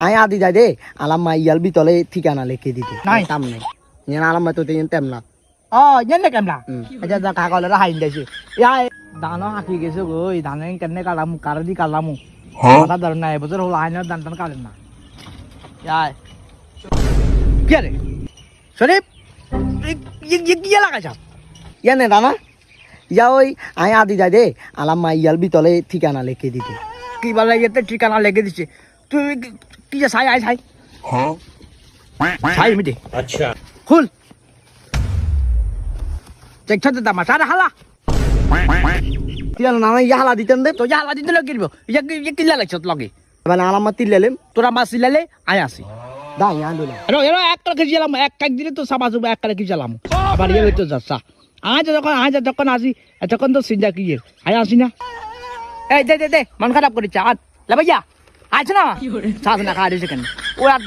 আয় আদি যাই দে আলাম্মা ইয়াল বিতলে ঠিকানা লিখে দিতে নাই। কাম নাই নিয়ে আলাম্মা তো তেন তেমনা জানে কেমলা হুম। আচ্ছা যা কাকলে হাইন দিয়েছে ইয়াই ধান হাঁকি গেছে গো এই ধান কেমনে কালাম কার দি কালামু মাথা ধর না এবছর হলো আইনের ধান টান কালেন না ইয়াই কি রে শরীফ কি লাগাইছ ইয়ানে দানা ইয়া ওই আয় আদি যাই দে আলাম্মা ইয়াল বিতলে ঠিকানা লিখে দিতে কি বলে এতে ঠিকানা লেগে দিচ্ছে তুই কি যে ছাই আই ছাই ছাই মিটে अच्छा খুল দেখছ তো তামা সারা হালা তিয়াল নানা ইয়া হালা দিতেন দে তো যা হালা দিতে লগে দিব ইয়া কি লাগাইছ লগে এবার আলাম্মা তিলেলেম তোরা মাছ সিলালে আয় আসি দা ইয়া দিলাম এরো এক কাল কেজি এলাম এক কাক দিলে তো সাবা সুবা এক কাল কেজি এলাম আবার ইয়ে তো যাচ্ছা আজ যখন আসি তখন তো সিনজা কি আয় আসি না এই দে মন খারাপ করেছে আর লে ভাইয়া আছে না সাথ না খাওয়া দিয়েছে কেন ও আর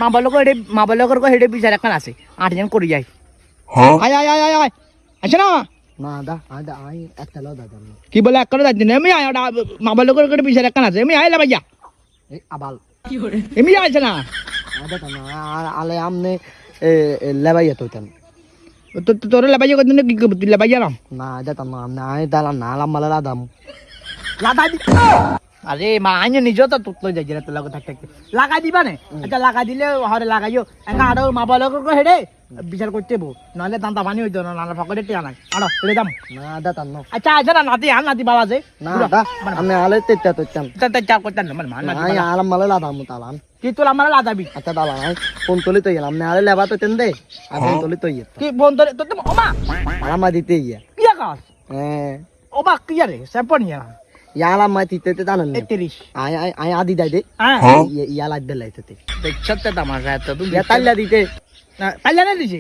মা বালকের হেডে বিচার এখন আছে 8 জন করে যাই আয় আয় আয় আয় আয় আছে না না দা আদা আই একটা লো দাদা কি বলে এক করে যাচ্ছি না আমি আয় মা বালকের হেডে বিচার এখন আছে আমি আয় লে ভাইয়া এই আবাল এমনি আছে না আদা না আলে আমনে লেবাইয়া তো তেন তোর লে ভাইয়া কত কি করবি লে ভাইয়া না না আদা তা না আমনে আই দালা না আলাম্মা লাদাম লাগাই দি আরে মা আইনে নিজে তো তুত লই যাই তো লাগা থাকতে লাগাই দিবা নে আচ্ছা লাগাই দিলে হরে লাগাইও একা আড়ো মা বালকের হেডে বিচার করতে বো নাহলে দান্তা পানি হইতো না নানা পকেটে টিয়া নাই আড়ো লে দাম না আদা তা না আচ্ছা আছে না নাতি আর নাতি বাবা যে না আদা আমনে আলে তেতা তো তেম তা চা করতেন না মানে নাতি আই আলাম্মা লাদাম তালান কি তোলা মানে লাদাবি আচ্ছা দালা আই ফোন তুলি তো আমনে আলে লেবা তো তেন দে আর ফোন তুলি তো ইয়ে কি ফোন ধরে তো ওমা আলাম্মা দিতে ইয়া কিয়া কাজ হ্যাঁ ওমা কিয়া রে স্যাম্পন ইয়া ইয়া আলাম্মা দিতে তে জানেন 31 আই আই আই আদি দাই দে হ্যাঁ ইয়া লাদ দে লাইতে দেখছতে তামাশা তো তুমি ইয়া তাল্লা দিতে পাল্লা না দিছি